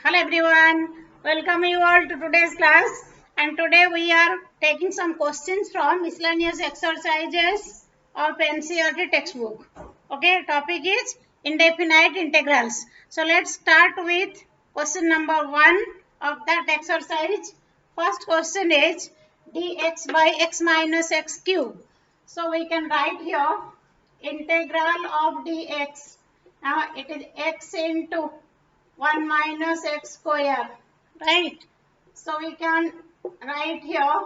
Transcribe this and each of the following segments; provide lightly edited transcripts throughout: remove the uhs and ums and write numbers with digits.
Hello everyone, welcome you all to today's class, and today we are taking some questions from miscellaneous exercises of NCERT textbook. Okay, topic is indefinite integrals. So let's start with question number 1 of that exercise. First question is dx by x minus x cube. So we can write here integral of dx. Now it is x into 1 minus x square, right? So we can write here,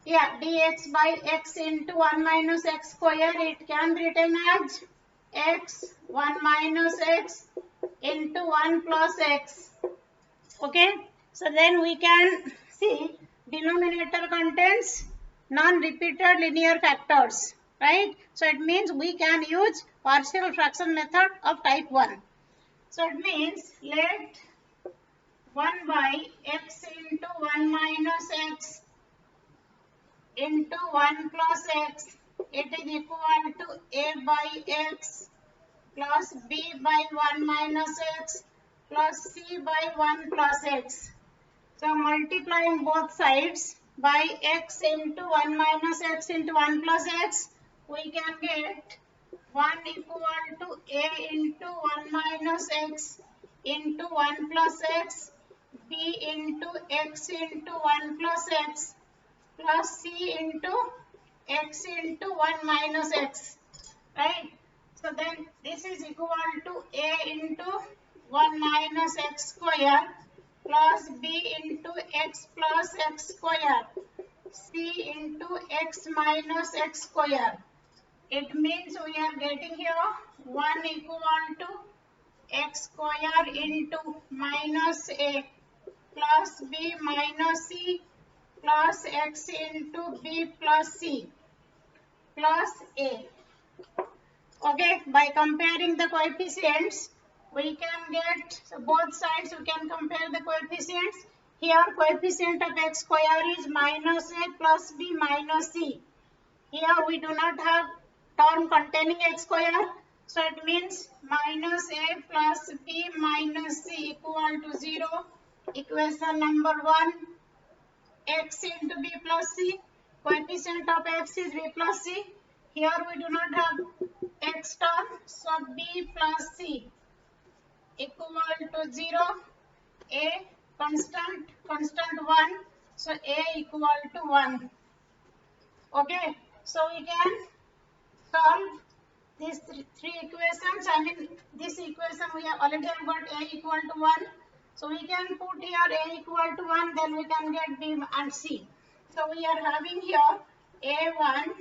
dx by x into 1 minus x square, it can be written as x 1 minus x into 1 plus x. Okay, so then we can see denominator contains non-repeated linear factors, right? So it means we can use partial fraction method of type 1. So it means let 1 by x into 1 minus x into 1 plus x, it is equal to a by x plus b by 1 minus x plus c by 1 plus x. So multiplying both sides by x into 1 minus x into 1 plus x, we can get 1 equal to a into 1 minus x into 1 plus x, b into x into 1 plus x plus c into x into 1 minus x, right? So then this is equal to a into 1 minus x square plus b into x plus x square, c into x minus x square. It means we are getting here 1 equal to x square into minus a plus b minus c plus x into b plus c plus a. Okay, by comparing the coefficients, we can get, so both sides we can compare the coefficients. Here coefficient of x square is minus a plus b minus c. Here we do not have term containing x square, so it means minus a plus b minus c equal to 0. Equation number 1, x into b plus c. Coefficient of x is b plus c. Here we do not have x term, so b plus c equal to 0. A constant 1, so a equal to 1. Okay, so we can solve these three equations. I mean, this equation we have already got a equal to 1. So we can put here a equal to 1, then we can get b and c. So we are having here a1,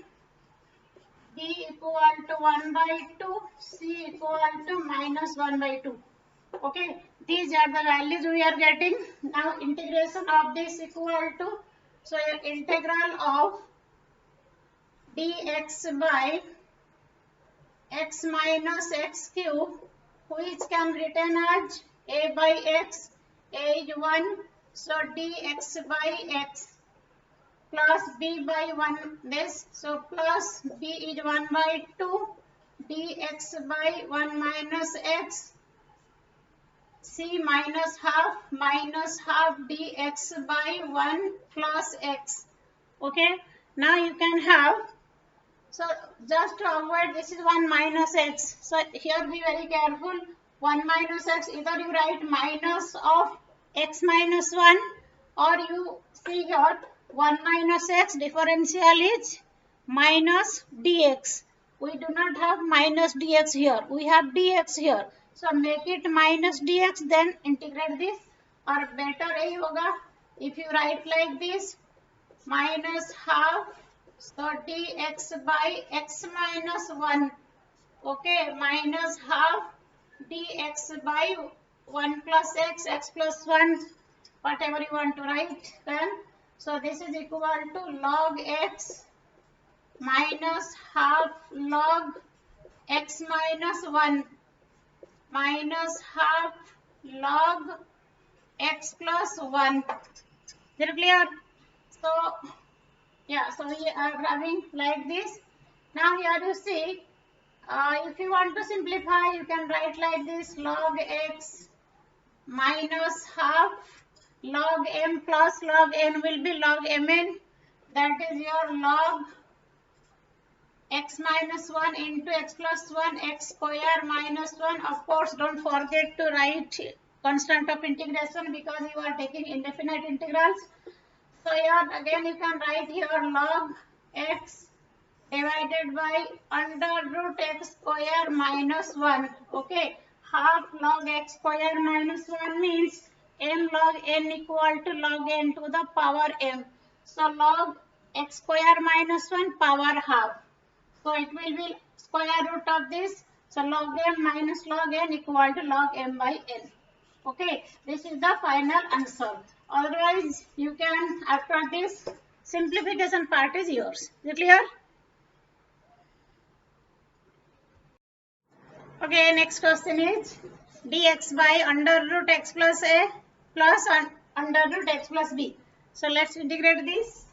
b equal to 1 by 2, c equal to minus 1 by 2. Okay, these are the values we are getting. Now integration of this equal to, so integral of dx by x minus x cube, which can be written as a by x, a is 1, so dx by x plus b by 1 this, so plus b is 1 by 2, dx by 1 minus x, c minus half dx by 1 plus x. Okay, now you can have, so just to avoid, this is 1 minus x. So here be very careful. 1 minus x, either you write minus of x minus 1, or you see here 1 minus x differential is minus dx. We do not have minus dx here. We have dx here. So make it minus dx, then integrate this. Or better a hoga if you write like this, minus half, so dx by x minus 1, okay, minus half dx by 1 plus x, x plus 1, whatever you want to write then. So this is equal to log x minus half log x minus 1 minus half log x plus 1. Is it clear? So yeah, so we are having like this. Now here you see, if you want to simplify, you can write like this, log x minus half log m plus log n will be log mn. That is your log x minus 1 into x plus 1 x square minus 1. Of course, don't forget to write constant of integration because you are taking indefinite integrals. So here again you can write here log x divided by under root x square minus 1. Okay, half log x square minus 1 means m log n equal to log n to the power m. So log x square minus 1 power half. So it will be square root of this. So log m minus log n equal to log m by n. Okay, this is the final answer. Otherwise, you can, after this, simplification part is yours. Is it clear? Okay, next question is dx by under root x plus a plus under root x plus b. So let's integrate this.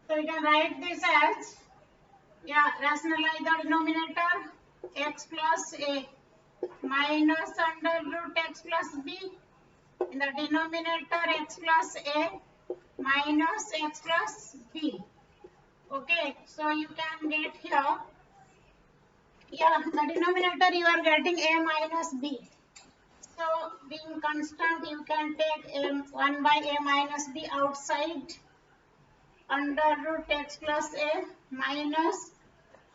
So we can write this as, rationalize the denominator x plus a minus under root x plus b. In the denominator x plus a minus x plus b. Okay, so you can get here, the denominator you are getting a minus b. So being constant, you can take 1 by a minus b outside, under root x plus a minus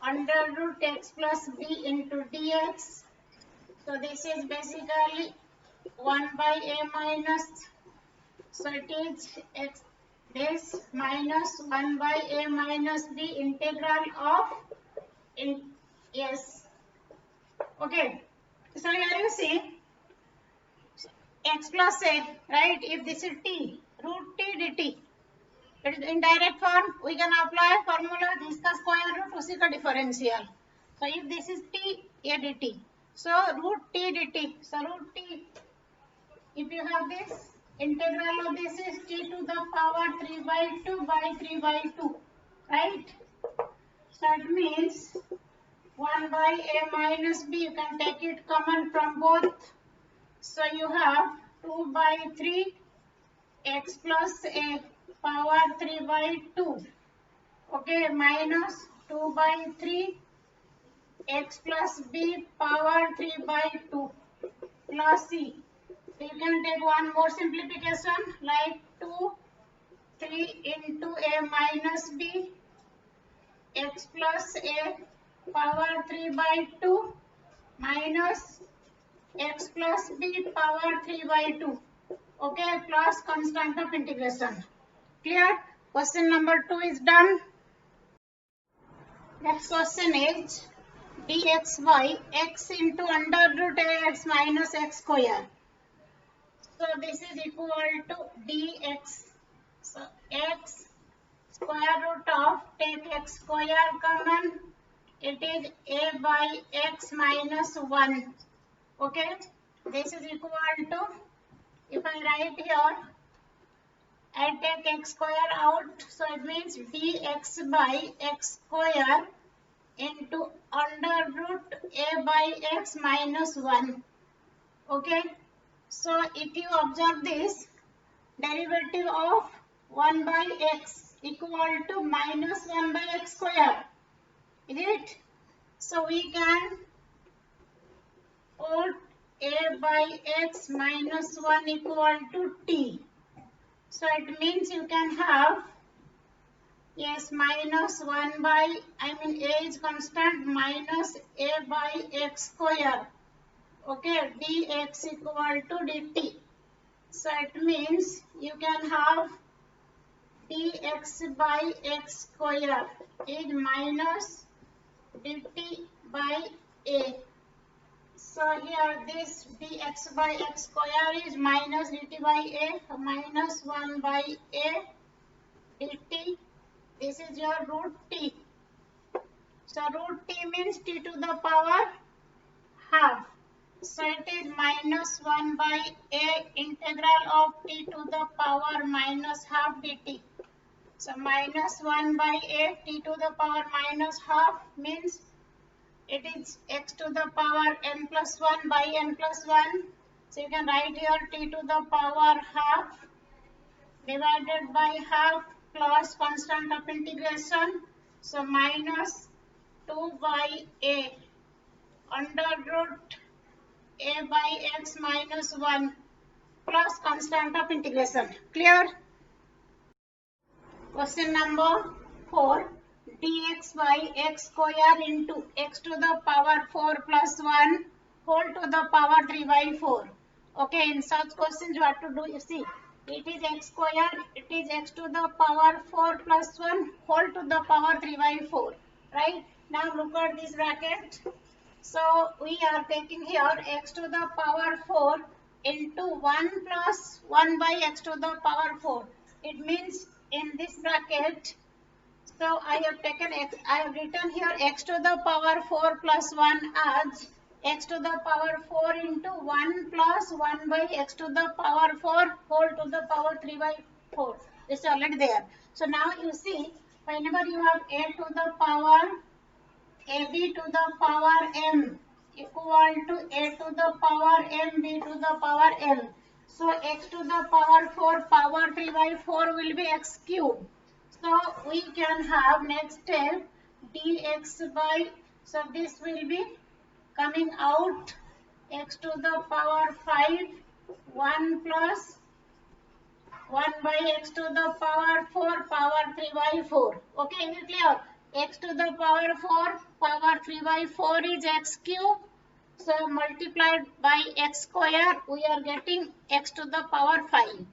under root x plus b into dx. So this is basically 1 by a minus, so it is x this minus 1 by a minus b integral of yes. Okay, so here you see x plus a, right? If this is t, root t dt, it is in direct form. We can apply formula जिसका square root उसी का differential. So if this is t a dt, so root t dt, so root t, if you have this integral of this is t to the power 3 by 2 by 3 by 2, right? So it means 1 by a minus b, you can take it common from both. So you have 2 by 3 x plus a power 3 by 2. Okay, minus 2 by 3 x plus b power 3 by 2 plus c. So you can take one more simplification like 2, 3 into a minus b x plus a power 3 by 2 minus x plus b power 3 by 2. Okay, plus constant of integration. Clear? Question number 2 is done. Next question is dx by x into under root ax minus x square. So this is equal to dx. So x square root of, take x square common, it is a by x minus 1. Okay, this is equal to, if I write here, I take x square out, so it means dx by x square into under root a by x minus 1. Okay, so if you observe this, derivative of 1 by x equal to minus 1 by x square, is it? So we can put a by x minus 1 equal to t. So it means you can have, yes, minus 1 by, a is constant, minus a by x square. Okay, dx equal to dt. So it means you can have dx by x square is minus dt by a. So here this dx by x square is minus dt by a, minus 1 by a dt. This is your root t. So root t means t to the power half. So it is minus 1 by a integral of t to the power minus half dt. So minus 1 by a t to the power minus half means it is x to the power n plus 1 by n plus 1. So you can write here t to the power half divided by half plus constant of integration. So minus 2 by a under root a by x minus 1 plus constant of integration. Clear? Question number 4. Dx by x square into x to the power 4 plus 1 whole to the power 3 by 4. Okay, in such questions you have to do, you see, it is x square, it is x to the power 4 plus 1 whole to the power 3 by 4. Right? Now look at this bracket. So we are taking here x to the power 4 into 1 plus 1 by x to the power 4. It means in this bracket, so I have taken x, I have written here x to the power 4 plus 1 as x to the power 4 into 1 plus 1 by x to the power 4 whole to the power 3 by 4. It's already there. So now you see, whenever you have a to the power ab to the power m equal to a to the power m b to the power m. So x to the power 4 power 3 by 4 will be x cube. So we can have next step dx by, so this will be coming out x to the power 5 1 plus 1 by x to the power 4 power 3 by 4. Okay, is it clear? X to the power 4 power 3 by 4 is x cube. So multiplied by x square, we are getting x to the power 5.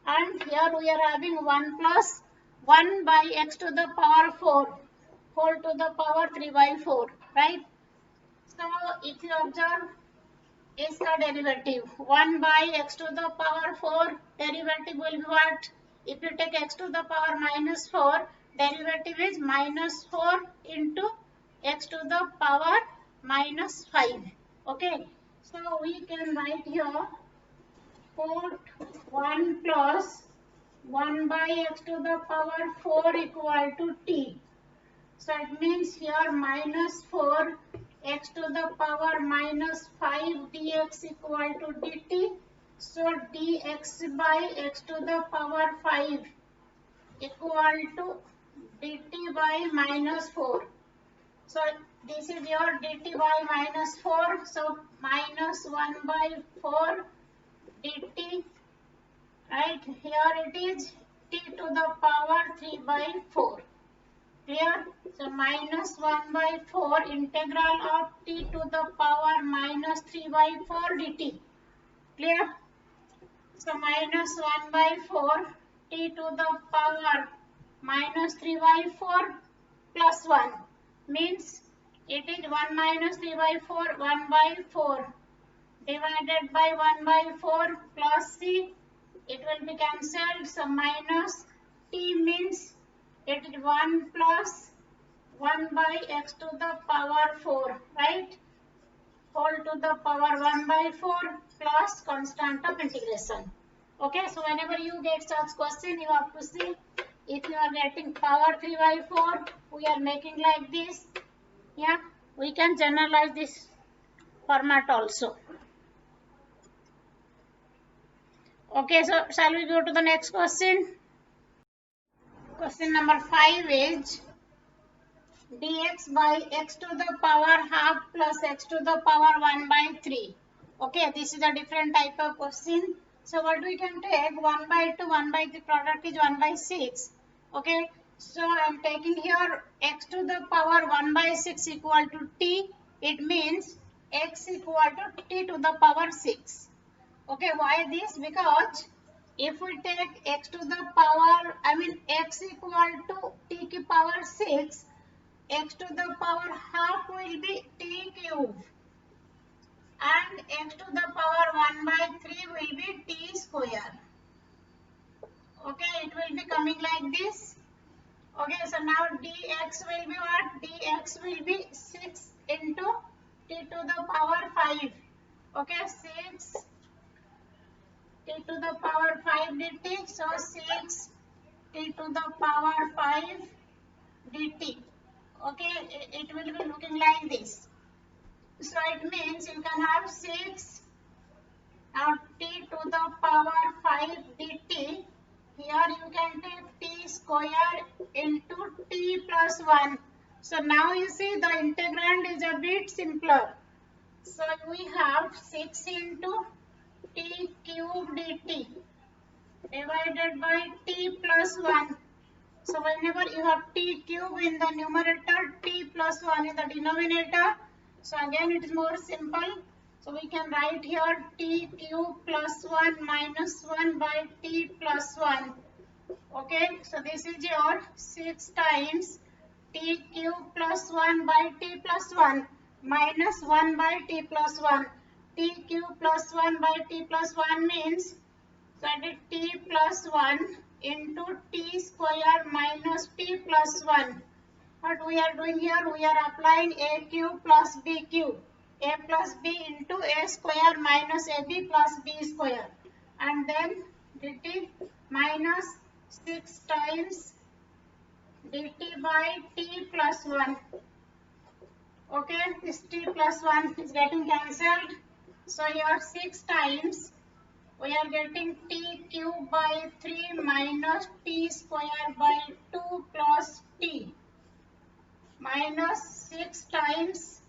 And here we are having 1 plus 1 by x to the power 4 whole to the power 3 by 4. Right? So if you observe, is the derivative 1 by x to the power 4, derivative will be what? If you take x to the power minus 4, derivative is minus 4 into x to the power minus 5. Okay, so we can write here put 1 plus 1 by x to the power 4 equal to t. So it means here minus 4 x to the power minus 5 dx equal to dt. So dx by x to the power 5 equal to dt by minus 4. So this is your dt by minus 4. So minus 1 by 4 dt. Right, here it is t to the power 3 by 4. Clear? So minus 1 by 4 integral of t to the power minus 3 by 4 dt. Clear? So minus 1 by 4 t to the power minus 3 by 4 plus 1 means it is 1 minus 3 by 4, 1 by 4 divided by 1 by 4 plus c. It will be cancelled. So minus t means it is 1 plus 1 by x to the power 4, right? Whole to the power 1 by 4 plus constant of integration. Okay, so whenever you get such question, you have to see if you are getting power 3 by 4, we are making like this. Yeah, we can generalize this format also. Okay, so shall we go to the next question? Question number 5 is dx by x to the power half plus x to the power 1 by 3. Okay, this is a different type of question. So what we can take, 1 by 2, 1 by 3 product is 1 by 6. Okay, so I am taking here x to the power 1 by 6 equal to t. It means x equal to t to the power 6. Okay, why this? Because if we take x to the power, x equal to t to power 6, x to the power half will be t cube and x to the power 1 by 3 will be t square. Okay, it will be coming like this. Okay, so now dx will be what? Dx will be 6 into t to the power 5. Okay, 6 t to the power 5 dt. So 6 t to the power 5 dt. Okay, it will be looking like this. So it means you can have 6 Now t to the power 5 dt. Here you can take t square into t plus 1. So now you see the integrand is a bit simpler. So we have 6 into t cube dt divided by t plus 1. So whenever you have t cube in the numerator, t plus 1 in the denominator, so again it is more simple. So we can write here t cube plus 1 minus 1 by t plus 1. Okay, so this is your 6 times t cube plus 1 by t plus 1 minus 1 by t plus 1. T cube plus 1 by t plus 1 means that is t plus 1 into t square minus t plus 1. What we are doing here? We are applying a cube plus b cube. A plus b into a square minus ab plus b square. And then dt minus 6 times dt by t plus 1. Okay, this t plus 1 is getting cancelled. So here 6 times we are getting t cube by 3 minus t square by 2 plus t minus 6 times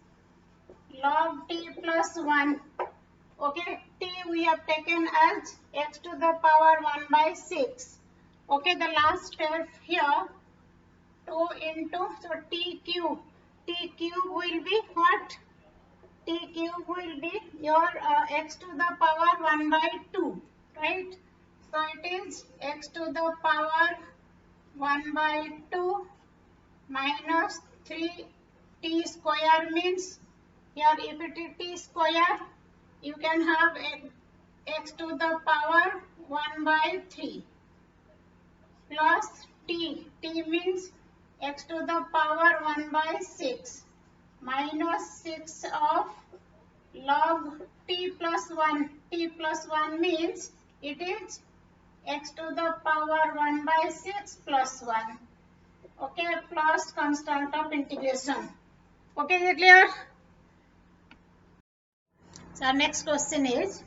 log t plus 1. Okay, t we have taken as x to the power 1 by 6. Okay, the last step here 2 into so t cube. T cube will be what? T cube will be your x to the power 1 by 2, right? So it is x to the power 1 by 2 minus 3 t square means here if it is t square you can have x to the power 1 by 3 plus t. T means x to the power 1 by 6 minus 6 of log t plus 1. T plus 1 means it is x to the power 1 by 6 plus 1. Okay, plus constant of integration. Okay, is it clear? So our next question is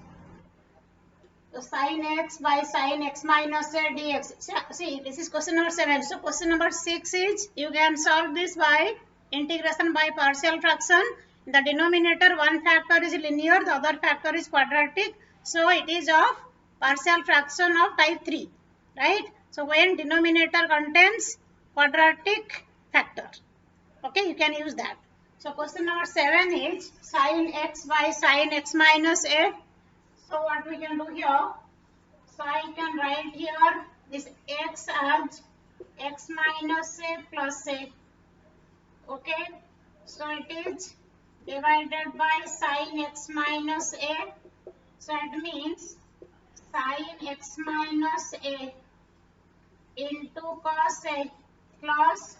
sin x by sin x minus a dx. See, this is question number 7. So question number 6 is you can solve this by integration by partial fraction. In the denominator, one factor is linear, the other factor is quadratic. So it is of partial fraction of type 3, right? So when denominator contains quadratic factor, okay, you can use that. So question number 7 is sin x by sin x minus a. So what we can do here? So I can write here this x as x minus a plus a. Okay. So it is divided by sin x minus a. So it means sin x minus a into cos a plus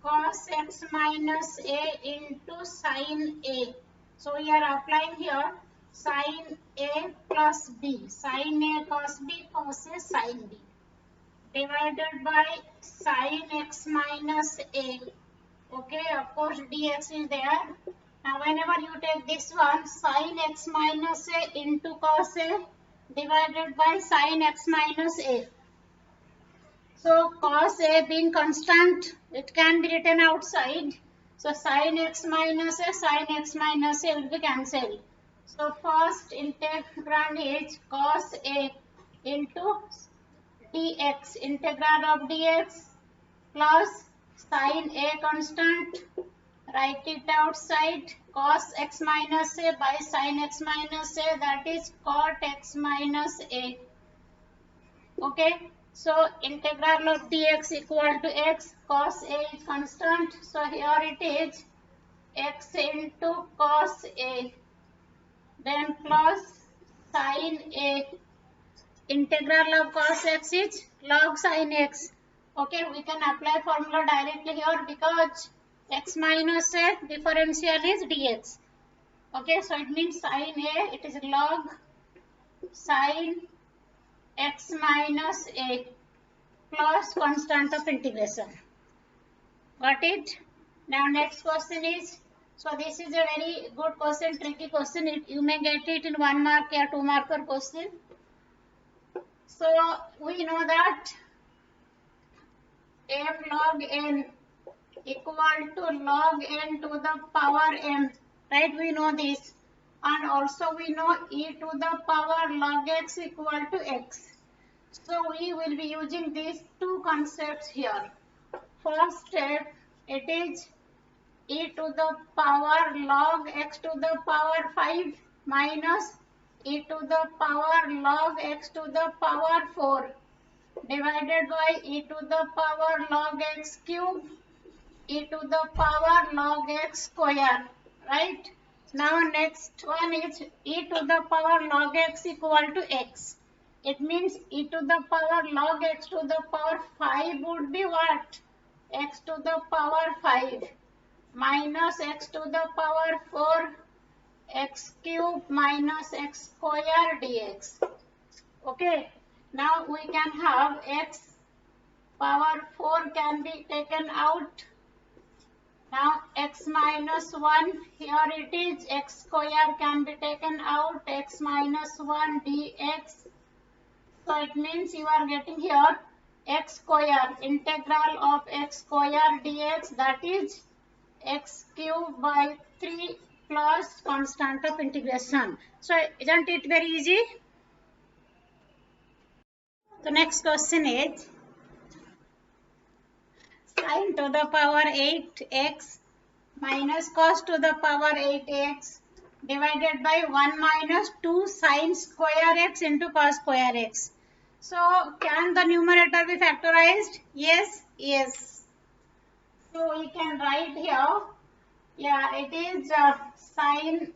cos x minus a into sin a. So we are applying here sin a plus b. Sin a cos b cos a sin b divided by sin x minus a. Okay, of course dx is there. Now whenever you take this one, sin x minus a into cos a divided by sin x minus a. So cos a being constant, it can be written outside. So sin x minus a will be cancelled. So first integrand is cos a into dx, integral of dx plus sin a constant, write it outside, cos x minus a by sin x minus a, that is cot x minus a. Okay, so integral of dx equal to x, cos a is constant, so here it is x into cos a, then plus sin a, integral of cos x is log sin x. Okay, we can apply formula directly here because x minus a differential is dx. Okay, so it means sin a, it is log sin x minus a plus constant of integration. Got it? Now next question is So this is a very good question, tricky question. You may get it in 1 mark or 2 marker question. So we know that m log n equal to log n to the power m, right? We know this, and also we know e to the power log x equal to x. So we will be using these two concepts here. First step, it is e to the power log x to the power 5 minus e to the power log x to the power 4 divided by e to the power log x cube e to the power log x square, right? Now next one is e to the power log x equal to x. It means e to the power log x to the power 5 would be what? X to the power 5 minus x to the power 4 x cube minus x square dx. Okay, now we can have x power 4 can be taken out. Now x minus 1, here it is, x square can be taken out, x minus 1 dx. So it means you are getting here x square, integral of x square dx, that is x cube by 3 plus constant of integration. So isn't it very easy? The next question is sin to the power 8x minus cos to the power 8x divided by 1 minus 2 sin square x into cos square x. So can the numerator be factorized? Yes, yes. So we can write here, yeah, it is sin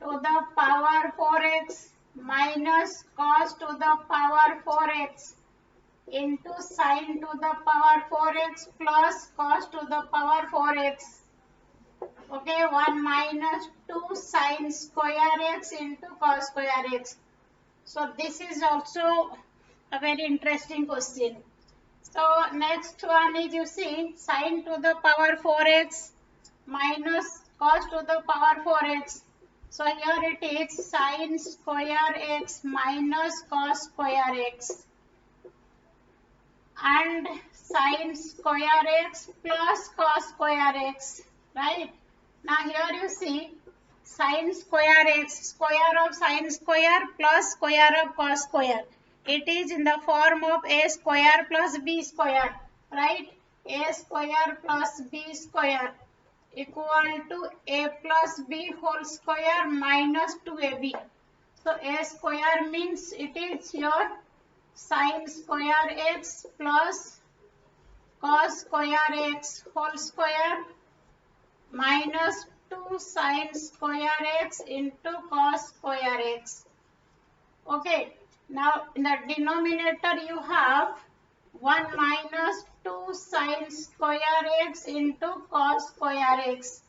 to the power 4x minus cos to the power 4x into sin to the power 4x plus cos to the power 4x. Okay, 1 minus 2 sin square x into cos square x. So this is also a very interesting question. So next one is, you see, sin to the power 4x minus cos to the power 4x. So here it is sin square x minus cos square x and sin square x plus cos square x, right? Now here you see sin square x, square of sin square plus square of cos square. It is in the form of a square plus b square, right? A square plus b square equal to a plus b whole square minus 2ab. So a square means it is your sin square x plus cos square x whole square minus 2 sin square x into cos square x. Okay, now in the denominator you have 1 minus 2 sin square x into cos square x.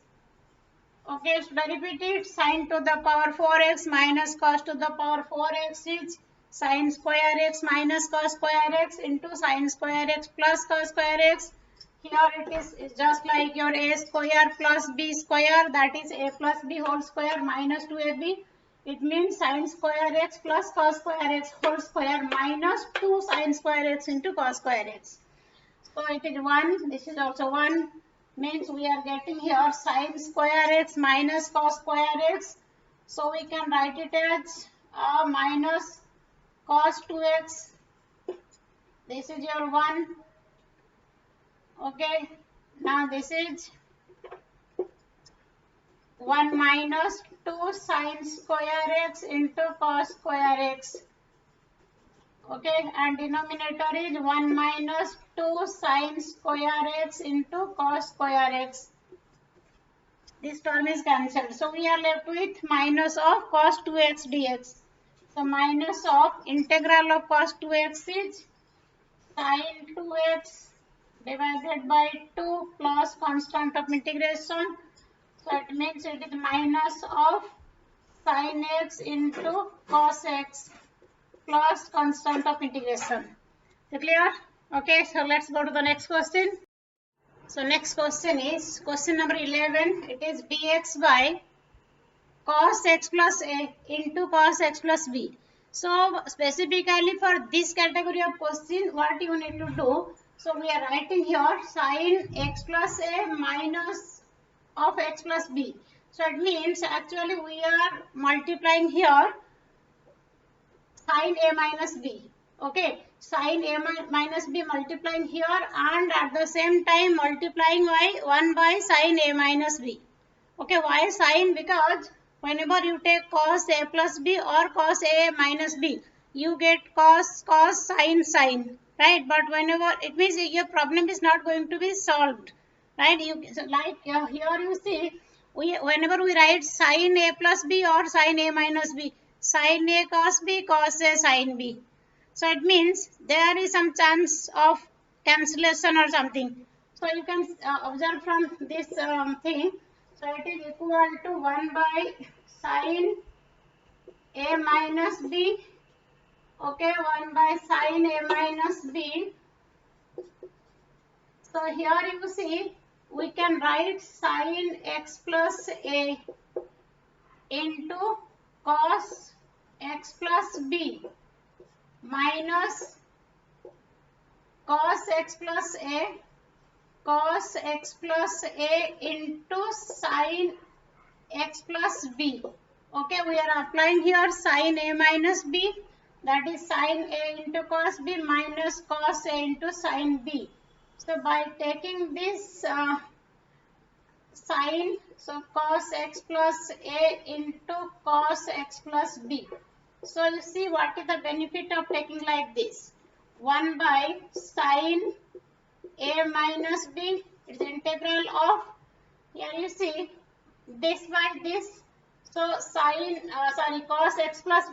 Okay, should I repeat it? Sin to the power 4x minus cos to the power 4x is sin square x minus cos square x into sin square x plus cos square x. Here it is just like your a square plus b square, that is a plus b whole square minus 2ab. It means sin square x plus cos square x whole square minus 2 sin square x into cos square x. So it is 1, this is also 1, means we are getting here sin square x minus cos square x. So we can write it as minus cos 2x. This is your 1. Okay, now this is 1 minus 2 sin square x into cos square x. Okay, and denominator is 1 minus 2 sin square x into cos square x. This term is cancelled. So we are left with minus of cos 2x dx. So minus of integral of cos 2x is sin 2x divided by 2 plus constant of integration. So it means it is minus of sin x into cos x plus constant of integration. Clear? Okay, so let's go to the next question. So next question is question number 11. It is dx by cos x plus a into cos x plus b. So specifically for this category of question, what you need to do? So we are writing here sin x plus a minus of x plus b. So it means actually we are multiplying here sin a minus b. Okay, sin a minus b multiplying here and at the same time multiplying by 1 by sin a minus b. Okay, why sin? Because whenever you take cos a plus b or cos a minus b, you get cos sin sin, right? But whenever it means your problem is not going to be solved, right? You so like here you see, whenever we write sin a plus b or sin a minus b, sin a cos b, cos a sin b. So it means there is some chance of cancellation or something. So you can observe from this thing. So it is equal to 1 by sin a minus b. Okay, 1 by sin a minus b. So here you see we can write sin x plus a into cos x plus b minus cos x plus a cos x plus a into sin x plus b. Okay, we are applying here sin a minus b, that is sin a into cos b minus cos a into sin b. So by taking this sin, so cos x plus a into cos x plus b. So you see what is the benefit of taking like this. 1 by sin a minus b, it's integral of, here you see, this by this. So cos x plus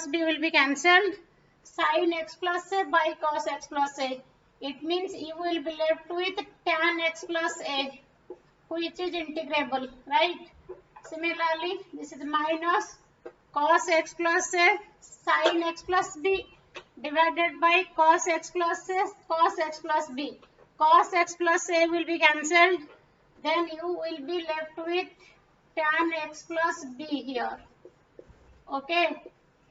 b will be cancelled. Sin x plus a by cos x plus a. It means you will be left with tan x plus a, which is integrable, right? Similarly, this is minus cos x plus a sin x plus b divided by cos x plus a cos x plus b. Cos x plus a will be cancelled. Then you will be left with tan x plus b here. Okay.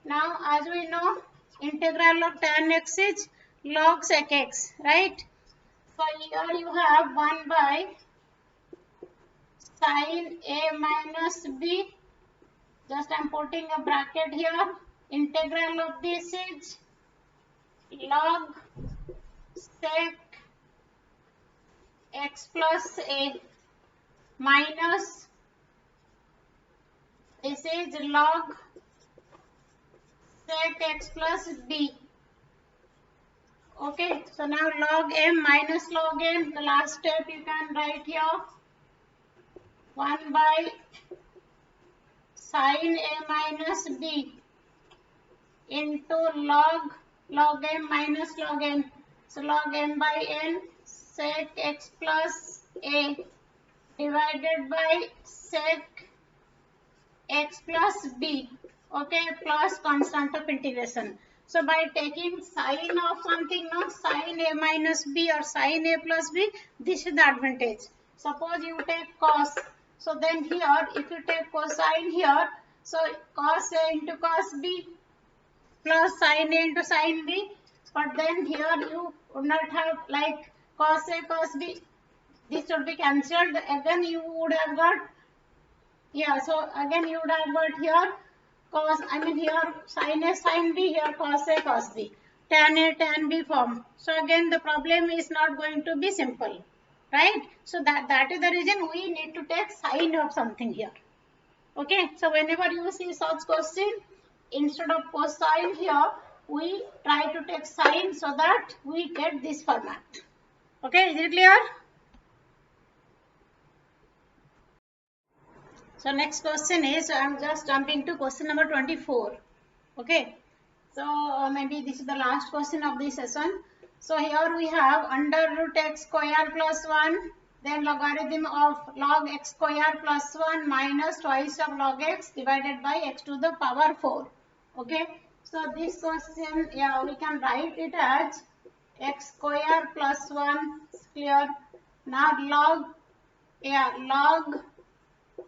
Now, as we know, integral of tan x is log sec x, right? So here you have 1 by sin a minus b. Just I am putting a bracket here. Integral of this is log sec x plus a minus this is log sec x plus b. Okay, so now log m minus log n, the last step you can write here 1 by sin a minus b into log m minus log n. So log m by n sec x plus a divided by sec x plus b. Okay, plus constant of integration. So by taking sine of something, no, sine a minus b or sine a plus b, this is the advantage. Suppose you take cos, so then here if you take cosine here, so cos a into cos b plus sine a into sine b, but then here you would not have like cos a cos b, this would be cancelled. Again you would have got, yeah, so again you would have got here cos, here sin a sin b, here cos a cos b, tan a tan b form. So again the problem is not going to be simple, right? So that is the reason we need to take sine of something here. Okay, so whenever you see such question, instead of cosine here, we try to take sine so that we get this format. Okay, is it clear? So next question is, I am just jumping to question number 24. Okay, so maybe this is the last question of this session. So here we have under root x square plus 1, then logarithm of log x square plus 1 minus twice of log x divided by x to the power 4. Okay, so this question, yeah, we can write it as x square plus 1, clear, Now log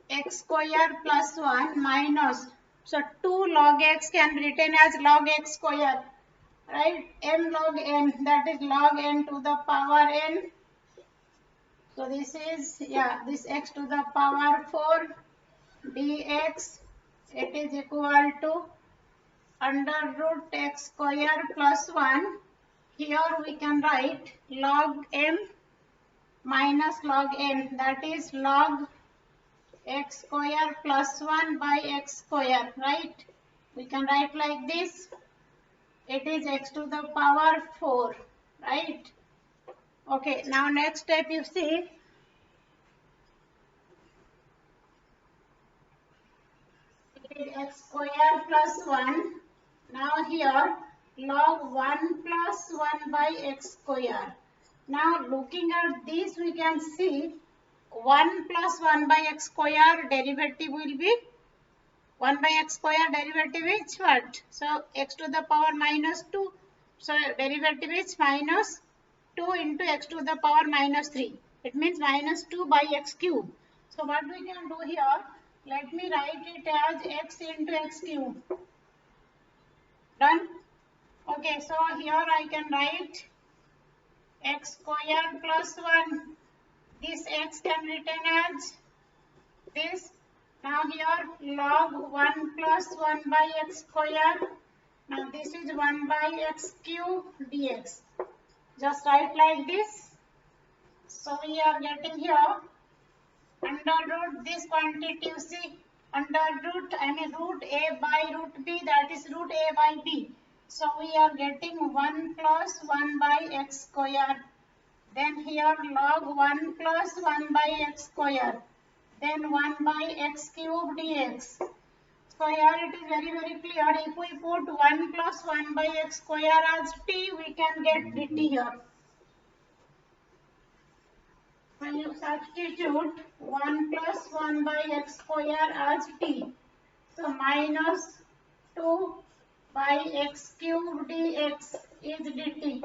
x square plus 1 minus, so 2 log x can be written as log x square, right? M log n, that is log n to the power n. So this is, this x to the power 4 dx, it is equal to under root x square plus 1. Here we can write log m minus log n, that is log x square plus 1 by x square, right? We can write like this. It is x to the power 4, right? Okay, now next step you see, it is x square plus 1. Now here log 1 plus 1 by x square. Now looking at this, we can see 1 plus 1 by x square derivative will be 1 by x square, derivative is what? So x to the power minus 2. So derivative is minus 2 into x to the power minus 3. It means minus 2 by x cube. So what we can do here, let me write it as x into x cube. Done? Okay, so here I can write x square plus 1. This x can be written as this. Now here log 1 plus 1 by x square. Now this is 1 by x cube dx. Just write like this. So we are getting here under root this quantity, you see, under root, root a by root b, that is root a by b. So we are getting 1 plus 1 by x square. Then here log 1 plus 1 by x square. Then 1 by x cube dx. So here it is very clear. If we put 1 plus 1 by x square as t, we can get dt here. When you substitute 1 plus 1 by x square as t, so minus 2 by x cube dx is dt.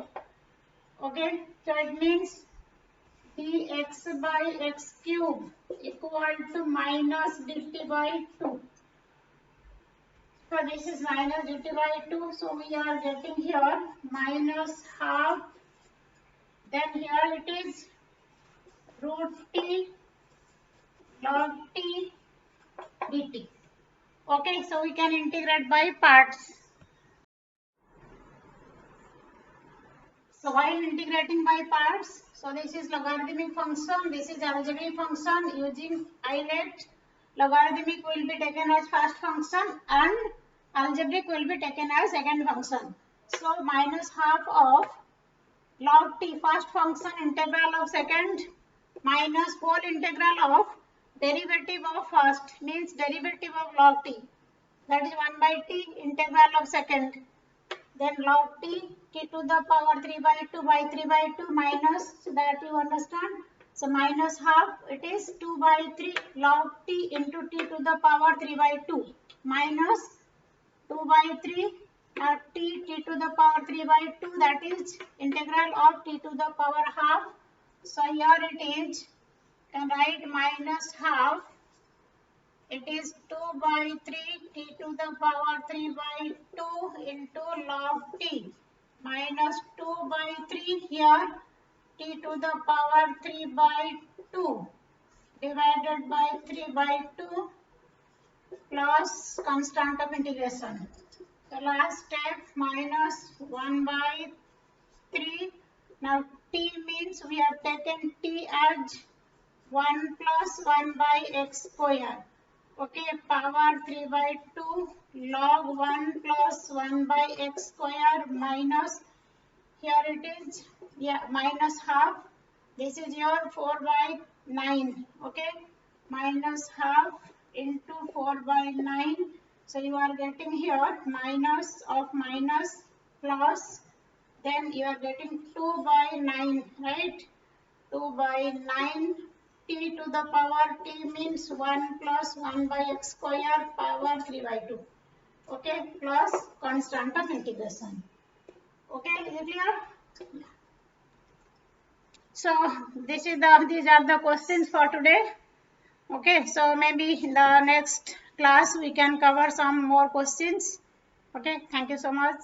Okay, so it means dx by x cube equal to minus dt by 2. So this is minus dt by 2. So we are getting here minus half. Then here it is root t log t dt. Okay, so we can integrate by parts. So while integrating by parts, so this is logarithmic function, this is algebraic function. Using eyelet, logarithmic will be taken as first function and algebraic will be taken as second function. So minus half of log t first function integral of second minus whole integral of derivative of first, means derivative of log t, that is 1 by t integral of second. Then log t to the power 3 by 2 by 3 by 2 minus, so that you understand. So minus half, it is 2 by 3 log t into t to the power 3 by 2 minus 2 by 3 t to the power 3 by 2, that is integral of t to the power half. So here it is, can write minus half, it is 2 by 3 t to the power 3 by 2 into log t minus 2 by 3 here t to the power 3 by 2 divided by 3 by 2 plus constant of integration. The last step minus 1 by 3. Now t means we have taken t as 1 plus 1 by x square. Okay, power 3 by 2 log 1 plus 1 by x square minus, here it is, minus half. This is your 4 by 9. Okay, minus half into 4 by 9. So you are getting here minus of minus plus, then you are getting 2 by 9, right? 2 by 9 t to the power t means 1 plus 1 by x square power 3 by 2. Okay, plus constant of integration. Okay, is it clear? So these are the questions for today. Okay, so maybe in the next class we can cover some more questions. Okay, thank you so much.